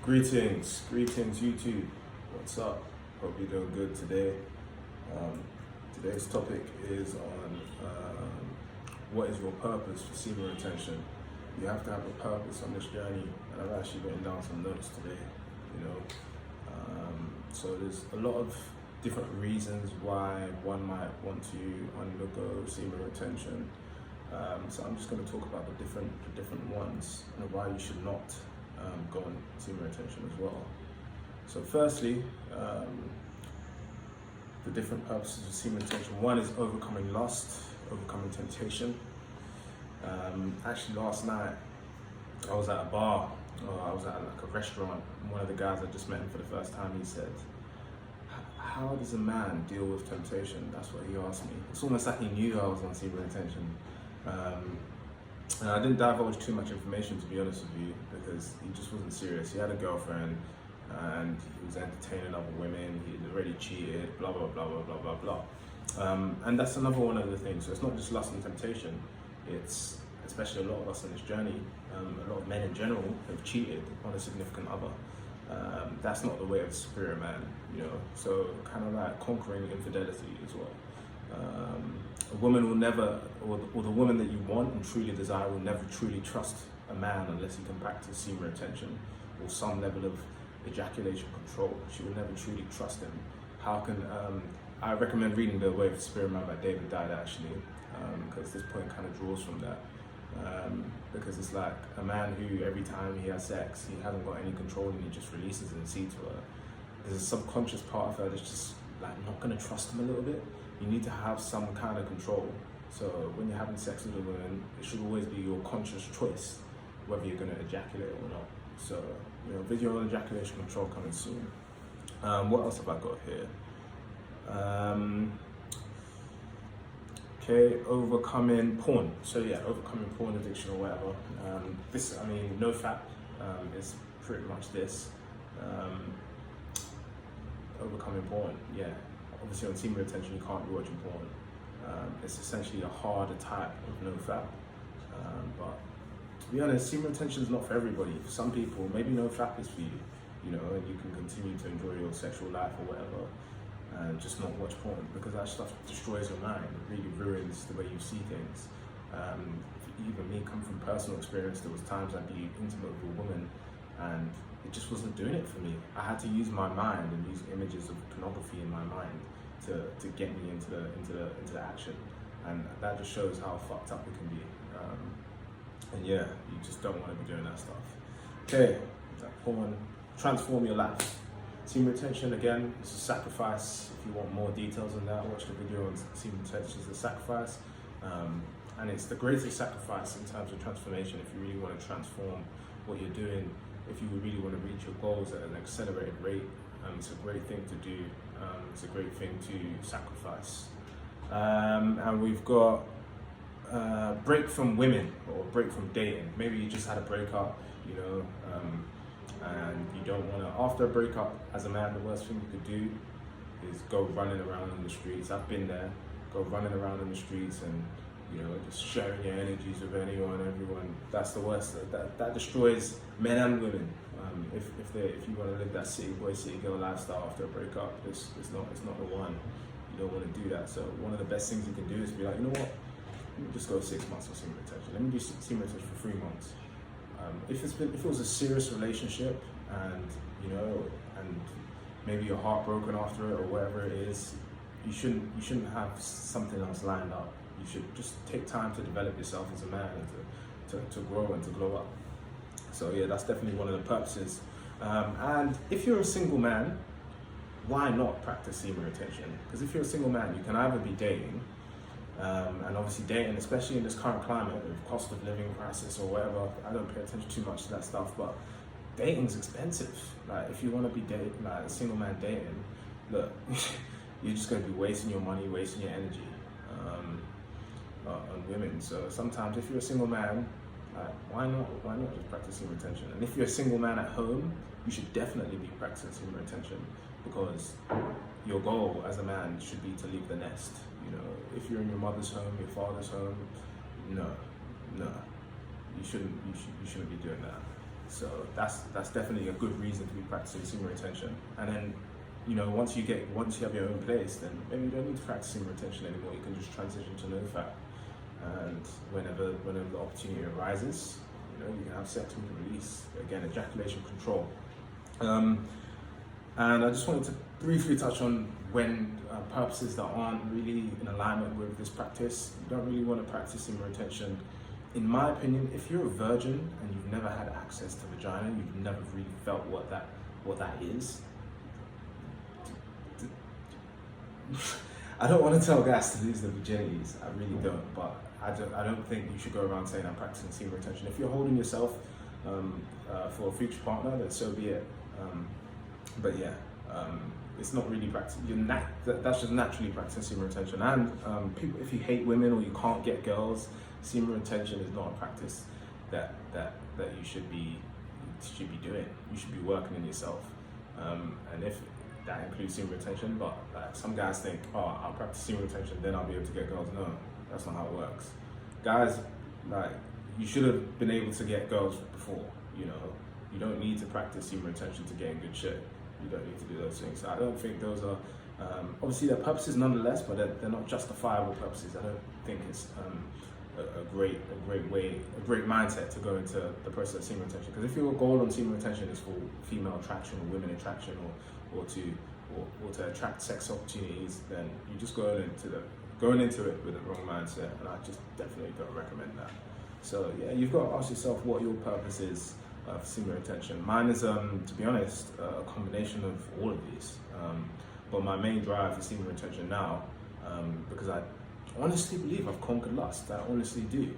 Greetings YouTube. What's up? Hope you're doing good today. Today's topic is on what is your purpose for semen retention. You have to have a purpose on this journey, and I've actually written down some notes today. So there's a lot of different reasons why one might want to undergo semen retention. So I'm just going to talk about the different ones and why you should not go on semen retention as well. So firstly, the different purposes of semen retention. One is overcoming lust, overcoming temptation. Actually last night I was at a bar, or I was at like a restaurant, and one of the guys I just met him for the first time, he said, how does a man deal with temptation? That's what he asked me. It's almost like he knew I was on semen retention. And I didn't divulge too much information, to be honest with you, because he just wasn't serious. He had a girlfriend and he was entertaining other women, he had already cheated, blah, blah, blah, blah, blah, blah, blah. And that's another one of the things. So it's not just lust and temptation, it's, especially a lot of us on this journey, a lot of men in general have cheated on a significant other. That's not the way of the superior man, so kind of like conquering infidelity as well. A woman will never, or the woman that you want and truly desire will never truly trust a man unless he can practice semen retention or some level of ejaculation control. She will never truly trust him. How can, I recommend reading The Way of the Superior Man by David Dyer actually, because this point kind of draws from that. Because it's like a man who every time he has sex, he hasn't got any control and he just releases and seed to her. There's a subconscious part of her that's just like not gonna trust him a little bit. You need to have some kind of control. So when you're having sex with a woman, it should always be your conscious choice whether you're gonna ejaculate or not. So, video on ejaculation control coming soon. What else have I got here? Okay, overcoming porn. So yeah, overcoming porn addiction or whatever. NoFap is pretty much this. Overcoming porn, yeah. Obviously on semen retention you can't be watching porn. It's essentially a harder type of NoFap. But to be honest, semen retention is not for everybody. For some people, maybe NoFap is for you, and you can continue to enjoy your sexual life or whatever, and just not watch porn, because that stuff destroys your mind. It really ruins the way you see things. Even me, come from personal experience, there was times I'd be intimate with a woman and it just wasn't doing it for me. I had to use my mind and use images of pornography in my mind to get me into the action, and that just shows how fucked up it can be. And yeah, you just don't want to be doing that stuff. Okay, porn, transform your life. Semen retention, again, it's a sacrifice. If you want more details on that, watch the video on semen retention is a sacrifice. And it's the greatest sacrifice in terms of transformation. If you really want to transform what you're doing, if you really want to reach your goals at an accelerated rate, it's a great thing to do. It's a great thing to sacrifice. And we've got break from women or break from dating. Maybe you just had a breakup, and you don't want to, after a breakup, as a man, the worst thing you could do is go running around in the streets. I've been there. Go running around in the streets and just sharing your energies with anyone, everyone. That's the worst. That destroys men and women. If you want to live that city boy, city girl lifestyle after a breakup, it's not the one. You don't want to do that. So one of the best things you can do is be like, you know what? Let me just go 6 months of semen retention. Let me do semen retention for 3 months. If it was a serious relationship and and maybe you're heartbroken after it or whatever it is, you shouldn't have something else lined up. You should just take time to develop yourself as a man and to grow and to glow up. So yeah, that's definitely one of the purposes. And if you're a single man, why not practice semen retention? Because if you're a single man, you can either be dating, and obviously dating, especially in this current climate with cost of living crisis or whatever, I don't pay attention too much to that stuff, but dating's expensive. Like if you want to be dating, like a single man dating, look, you're just going to be wasting your money, wasting your energy on women. So sometimes if you're a single man, why not just practice semen retention? And if you're a single man at home, you should definitely be practicing semen retention, because your goal as a man should be to leave the nest. If you're in your mother's home, your father's home, no, you shouldn't be doing that. So that's definitely a good reason to be practicing semen retention. And then, you know, once you have your own place, then maybe you don't need to practice semen retention anymore. You can just transition to no-fap. And whenever the opportunity arises, you know, you can have sex with release. Again, ejaculation control. And I just wanted to briefly touch on when purposes that aren't really in alignment with this practice. You don't really want to practice semen retention. In my opinion, if you're a virgin and you've never had access to vagina, you've never really felt what that is. I don't want to tell guys to lose their virginities. I really don't. But I don't think you should go around saying I'm practicing semen retention. If you're holding yourself for a future partner, then so be it. But yeah, it's not really practice. That's just naturally practicing semen retention. And people, if you hate women or you can't get girls, semen retention is not a practice that you should be doing. You should be working on yourself. And if that includes semen retention, but like some guys think, oh, I'll practice semen retention, then I'll be able to get girls. No, that's not how it works. Guys, like, you should have been able to get girls before. You know, you don't need to practice semen retention to get in good shape. You don't need to do those things. So I don't think those are, obviously they're purposes nonetheless, but they're not justifiable purposes. I don't think it's a great mindset to go into the process of semen retention. Because if your goal on semen retention is for female attraction or women attraction or to attract sex opportunities, then you just going into it with the wrong mindset, and I just definitely don't recommend that. So yeah, you've got to ask yourself what your purpose is for semen retention. Mine is, to be honest, a combination of all of these. But my main drive for semen retention now, because I honestly believe I've conquered lust. I honestly do.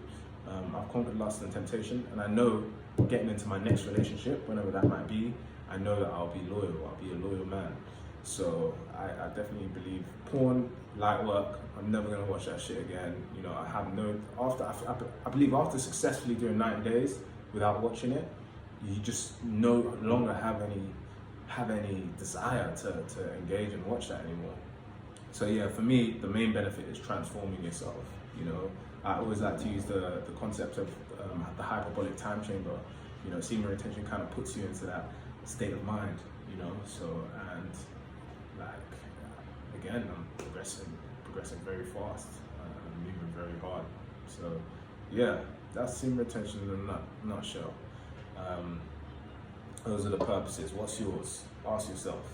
I've conquered lust and temptation, and I know getting into my next relationship, whenever that might be, I know that I'll be loyal. I'll be a loyal man. So I definitely believe porn, light work, I'm never gonna watch that shit again. You know, I believe after successfully doing 90 days without watching it, you just no longer have any desire to engage and watch that anymore. So yeah, for me, the main benefit is transforming yourself. You know, I always like to use the concept of the hyperbolic time chamber. You know, semen retention kind of puts you into that state of mind. You know, so, and like, again, I'm progressing very fast. I'm moving very hard. So yeah, that's semen retention in a nutshell. Those are the purposes. What's yours? Ask yourself.